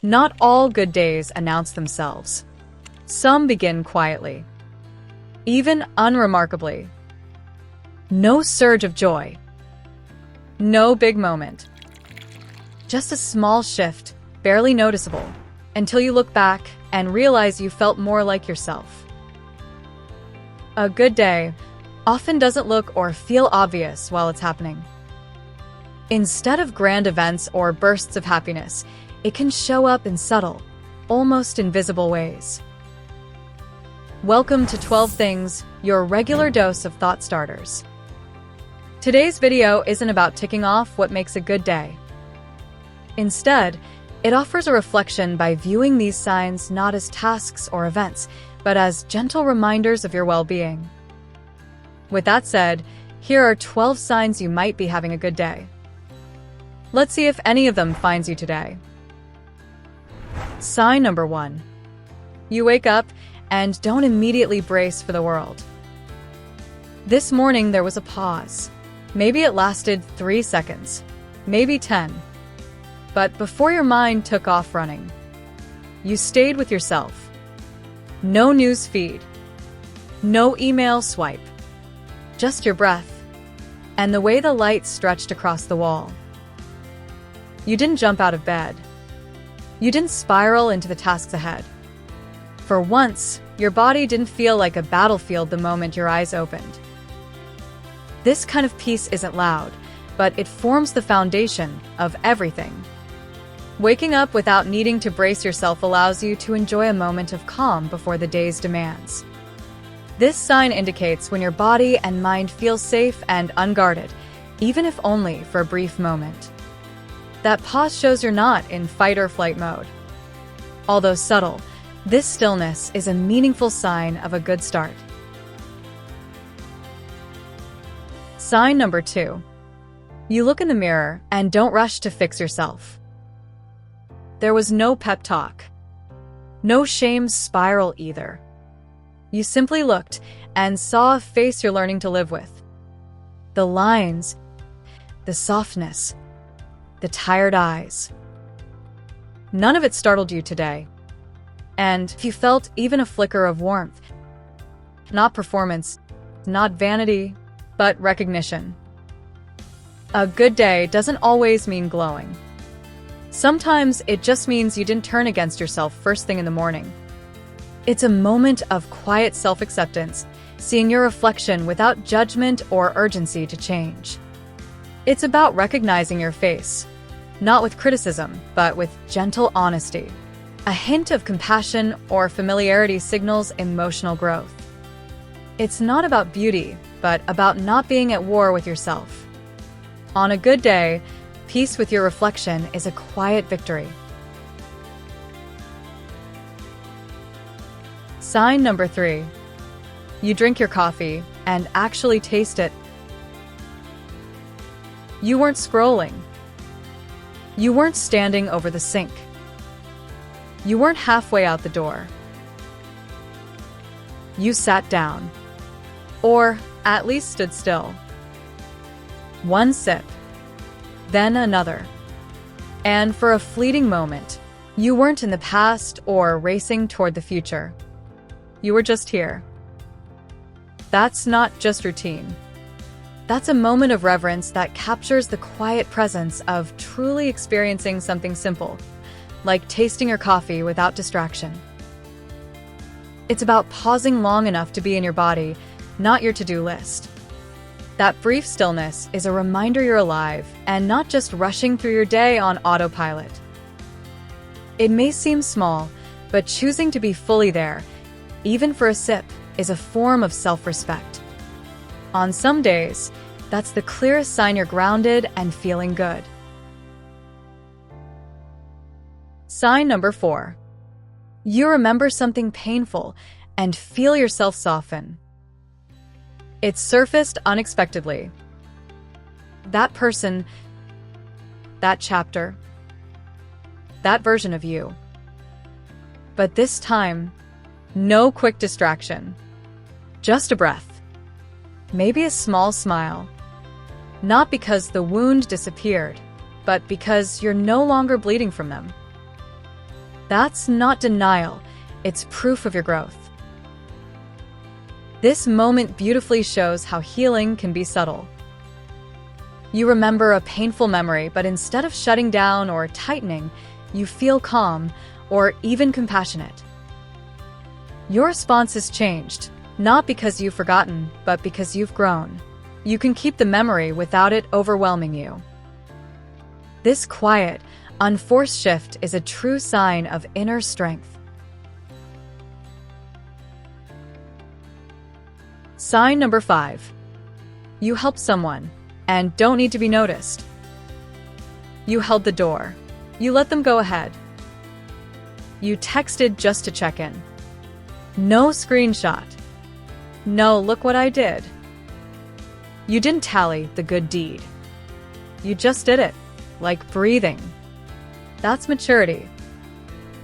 Not all good days announce themselves. Some begin quietly, even unremarkably. No surge of joy. No big moment. Just a small shift, barely noticeable, until you look back and realize you felt more like yourself. A good day often doesn't look or feel obvious while it's happening. Instead of grand events or bursts of happiness, it can show up in subtle, almost invisible ways. Welcome to 12 Things, your regular dose of thought starters. Today's video isn't about ticking off what makes a good day. Instead, it offers a reflection by viewing these signs not as tasks or events, but as gentle reminders of your well-being. With that said, here are 12 signs you might be having a good day. Let's see if any of them finds you today. Sign number 1. You wake up and don't immediately brace for the world. This morning there was a pause. Maybe it lasted 3 seconds, maybe 10. But before your mind took off running, you stayed with yourself. No news feed, no email swipe, just your breath and the way the light stretched across the wall. You didn't jump out of bed. You didn't spiral into the tasks ahead. For once, your body didn't feel like a battlefield the moment your eyes opened. This kind of peace isn't loud, but it forms the foundation of everything. Waking up without needing to brace yourself allows you to enjoy a moment of calm before the day's demands. This sign indicates when your body and mind feel safe and unguarded, even if only for a brief moment. That pause shows you're not in fight or flight mode. Although subtle, this stillness is a meaningful sign of a good start. Sign number 2. You look in the mirror and don't rush to fix yourself. There was no pep talk. No shame spiral either. You simply looked and saw a face you're learning to live with. The lines, the softness, the tired eyes. None of it startled you today. And if you felt even a flicker of warmth, not performance, not vanity, but recognition. A good day doesn't always mean glowing. Sometimes it just means you didn't turn against yourself first thing in the morning. It's a moment of quiet self-acceptance, seeing your reflection without judgment or urgency to change. It's about recognizing your face, not with criticism, but with gentle honesty. A hint of compassion or familiarity signals emotional growth. It's not about beauty, but about not being at war with yourself. On a good day, peace with your reflection is a quiet victory. Sign number 3. You drink your coffee and actually taste it. You weren't scrolling. You weren't standing over the sink. You weren't halfway out the door. You sat down, or at least stood still. One sip, then another. And for a fleeting moment, you weren't in the past or racing toward the future. You were just here. That's not just routine. That's a moment of reverence that captures the quiet presence of truly experiencing something simple, like tasting your coffee without distraction. It's about pausing long enough to be in your body, not your to-do list. That brief stillness is a reminder you're alive and not just rushing through your day on autopilot. It may seem small, but choosing to be fully there, even for a sip, is a form of self-respect. On some days, that's the clearest sign you're grounded and feeling good. Sign number 4. You remember something painful and feel yourself soften. It surfaced unexpectedly. That person, that chapter, that version of you. But this time, no quick distraction. Just a breath. Maybe a small smile. Not because the wound disappeared, but because you're no longer bleeding from them. That's not denial, it's proof of your growth. This moment beautifully shows how healing can be subtle. You remember a painful memory, but instead of shutting down or tightening, you feel calm or even compassionate. Your response has changed, not because you've forgotten, but because you've grown. You can keep the memory without it overwhelming you. This quiet, unforced shift is a true sign of inner strength. Sign number 5. You help someone and don't need to be noticed. You held the door. You let them go ahead. You texted just to check in. No screenshot. No, look what I did. You didn't tally the good deed. You just did it, like breathing. That's maturity.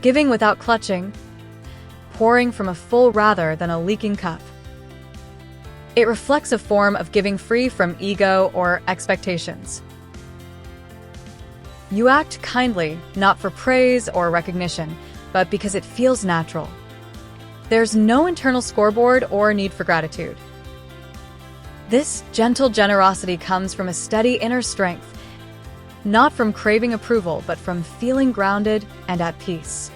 Giving without clutching, pouring from a full rather than a leaking cup. It reflects a form of giving free from ego or expectations. You act kindly, not for praise or recognition, but because it feels natural. There's no internal scoreboard or need for gratitude. This gentle generosity comes from a steady inner strength, not from craving approval, but from feeling grounded and at peace.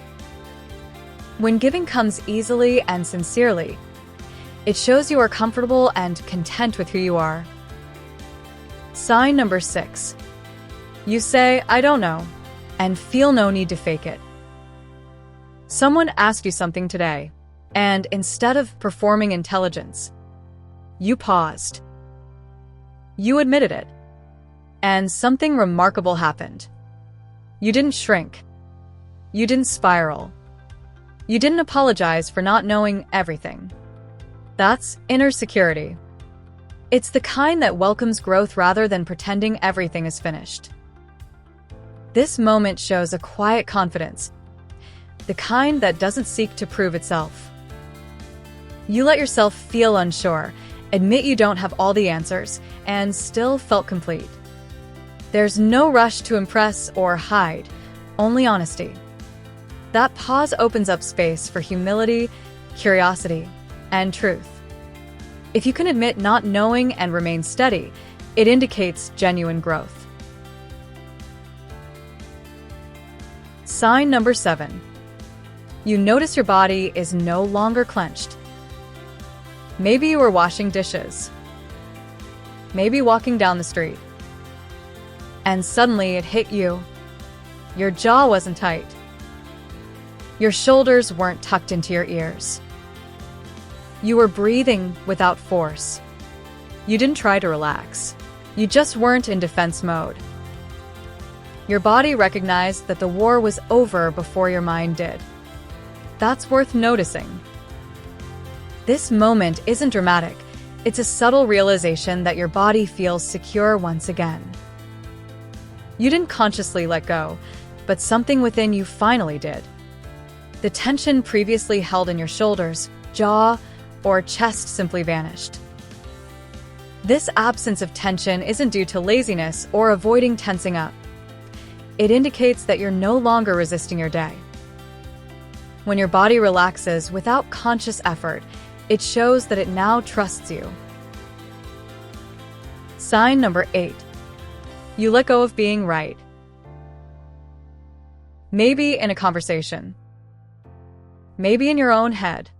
When giving comes easily and sincerely, it shows you are comfortable and content with who you are. Sign number 6. You say, I don't know, and feel no need to fake it. Someone asked you something today, and instead of performing intelligence, you paused. You admitted it, and something remarkable happened. You didn't shrink. You didn't spiral. You didn't apologize for not knowing everything. That's inner security. It's the kind that welcomes growth rather than pretending everything is finished. This moment shows a quiet confidence, the kind that doesn't seek to prove itself. You let yourself feel unsure, admit you don't have all the answers, and still felt complete. There's no rush to impress or hide, only honesty. That pause opens up space for humility, curiosity, and truth. If you can admit not knowing and remain steady, it indicates genuine growth. Sign number 7. You notice your body is no longer clenched. Maybe you were washing dishes. Maybe walking down the street. And suddenly it hit you. Your jaw wasn't tight. Your shoulders weren't tucked into your ears. You were breathing without force. You didn't try to relax. You just weren't in defense mode. Your body recognized that the war was over before your mind did. That's worth noticing. This moment isn't dramatic. It's a subtle realization that your body feels secure once again. You didn't consciously let go, but something within you finally did. The tension previously held in your shoulders, jaw, or chest simply vanished. This absence of tension isn't due to laziness or avoiding tensing up. It indicates that you're no longer resisting your day. When your body relaxes without conscious effort, it shows that it now trusts you. Sign number 8. You let go of being right. Maybe in a conversation. Maybe in your own head.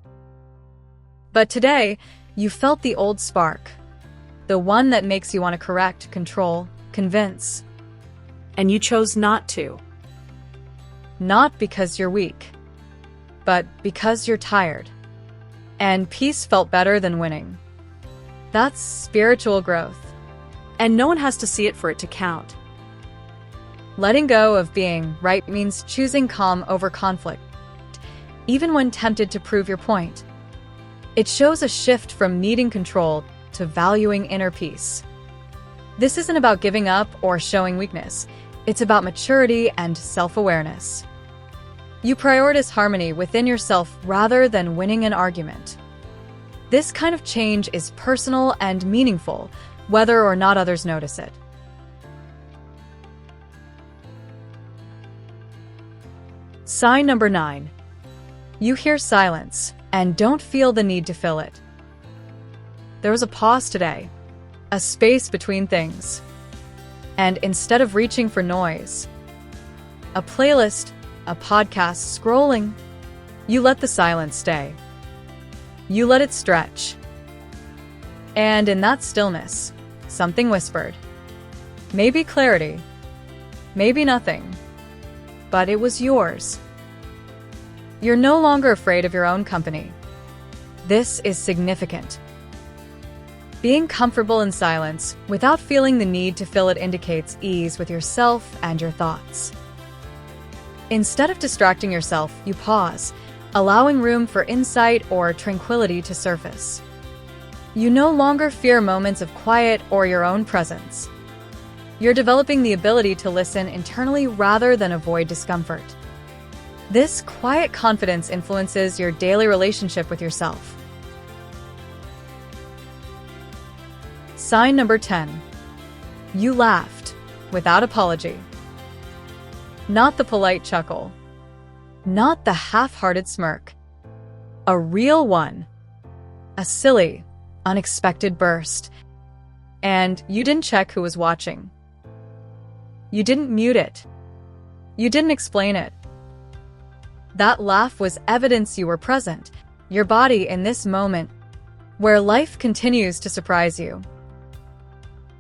But today, you felt the old spark. The one that makes you want to correct, control, convince. And you chose not to. Not because you're weak, but because you're tired. And peace felt better than winning. That's spiritual growth. And no one has to see it for it to count. Letting go of being right means choosing calm over conflict, even when tempted to prove your point. It shows a shift from needing control to valuing inner peace. This isn't about giving up or showing weakness. It's about maturity and self-awareness. You prioritize harmony within yourself rather than winning an argument. This kind of change is personal and meaningful, whether or not others notice it. Sign number 9. You hear silence and don't feel the need to fill it. There was a pause today, a space between things. And instead of reaching for noise, a playlist, a podcast scrolling, you let the silence stay. You let it stretch. And in that stillness, something whispered. Maybe clarity, maybe nothing, but it was yours. You're no longer afraid of your own company. This is significant. Being comfortable in silence without feeling the need to fill it indicates ease with yourself and your thoughts. Instead of distracting yourself, you pause, allowing room for insight or tranquility to surface. You no longer fear moments of quiet or your own presence. You're developing the ability to listen internally rather than avoid discomfort. This quiet confidence influences your daily relationship with yourself. Sign number 10. You laughed without apology. Not the polite chuckle. Not the half-hearted smirk. A real one. A silly, unexpected burst. And you didn't check who was watching. You didn't mute it. You didn't explain it. That laugh was evidence you were present, your body in this moment, where life continues to surprise you.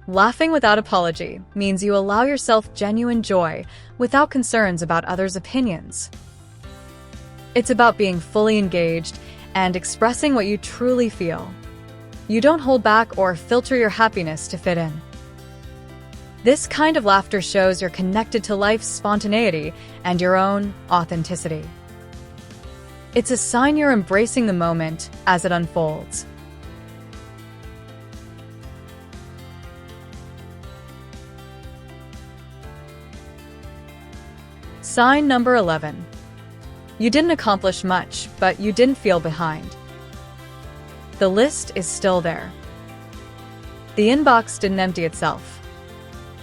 Laughing without apology means you allow yourself genuine joy without concerns about others' opinions. It's about being fully engaged and expressing what you truly feel. You don't hold back or filter your happiness to fit in. This kind of laughter shows you're connected to life's spontaneity and your own authenticity. It's a sign you're embracing the moment as it unfolds. Sign number 11. You didn't accomplish much, but you didn't feel behind. The list is still there. The inbox didn't empty itself,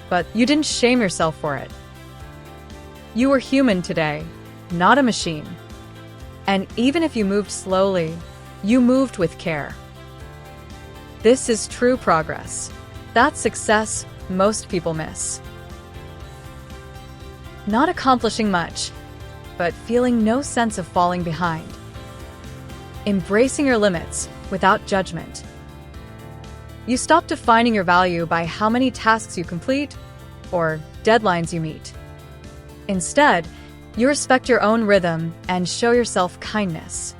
but you didn't shame yourself for it. You were human today, not a machine. And even if you moved slowly, you moved with care. This is true progress. That's success most people miss. Not accomplishing much, but feeling no sense of falling behind. Embracing your limits without judgment. You stop defining your value by how many tasks you complete or deadlines you meet. Instead, you respect your own rhythm and show yourself kindness.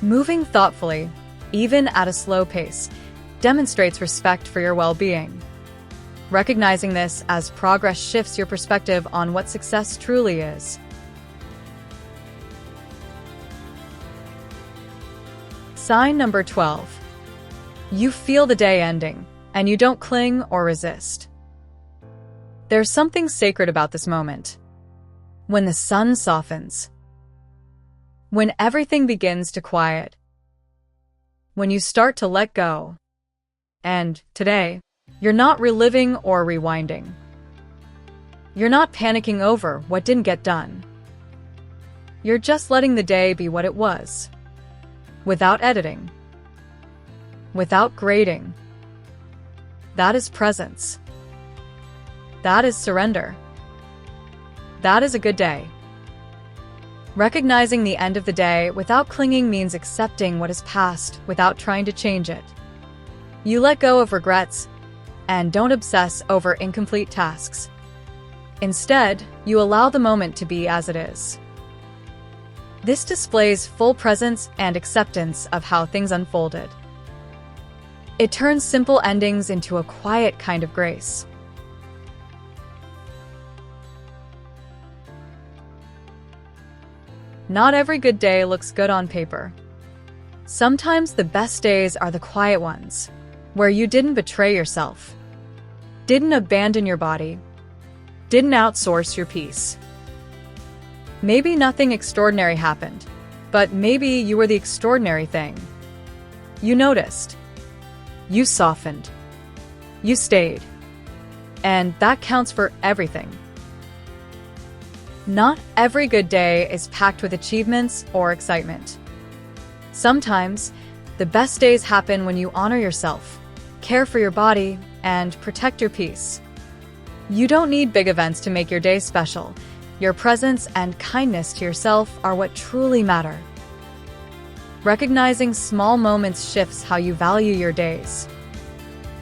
Moving thoughtfully, even at a slow pace, demonstrates respect for your well-being. Recognizing this as progress shifts your perspective on what success truly is. Sign number 12. You feel the day ending, and you don't cling or resist. There's something sacred about this moment. When the sun softens. When everything begins to quiet. When you start to let go. And today, you're not reliving or rewinding. You're not panicking over what didn't get done. You're just letting the day be what it was. Without editing. Without grading. That is presence. That is surrender. That is a good day. Recognizing the end of the day without clinging means accepting what is past without trying to change it. You let go of regrets and don't obsess over incomplete tasks. Instead, you allow the moment to be as it is. This displays full presence and acceptance of how things unfolded. It turns simple endings into a quiet kind of grace. Not every good day looks good on paper. Sometimes the best days are the quiet ones, where you didn't betray yourself, didn't abandon your body, didn't outsource your peace. Maybe nothing extraordinary happened, but maybe you were the extraordinary thing. You noticed. You softened. You stayed. And that counts for everything. Not every good day is packed with achievements or excitement. Sometimes, the best days happen when you honor yourself, care for your body, and protect your peace. You don't need big events to make your day special. Your presence and kindness to yourself are what truly matter. Recognizing small moments shifts how you value your days.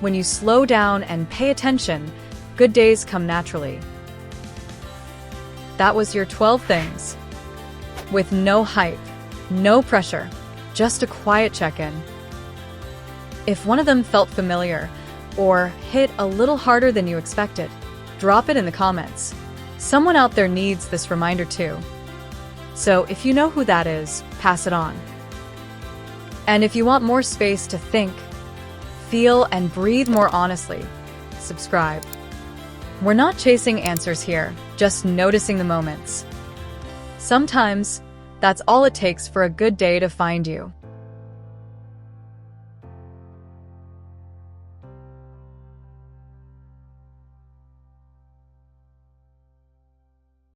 When you slow down and pay attention, good days come naturally. That was your 12 things. With no hype, no pressure, just a quiet check-in. If one of them felt familiar or hit a little harder than you expected, drop it in the comments. Someone out there needs this reminder too. So if you know who that is, pass it on. And if you want more space to think, feel, and breathe more honestly, subscribe. We're not chasing answers here, just noticing the moments. Sometimes, that's all it takes for a good day to find you.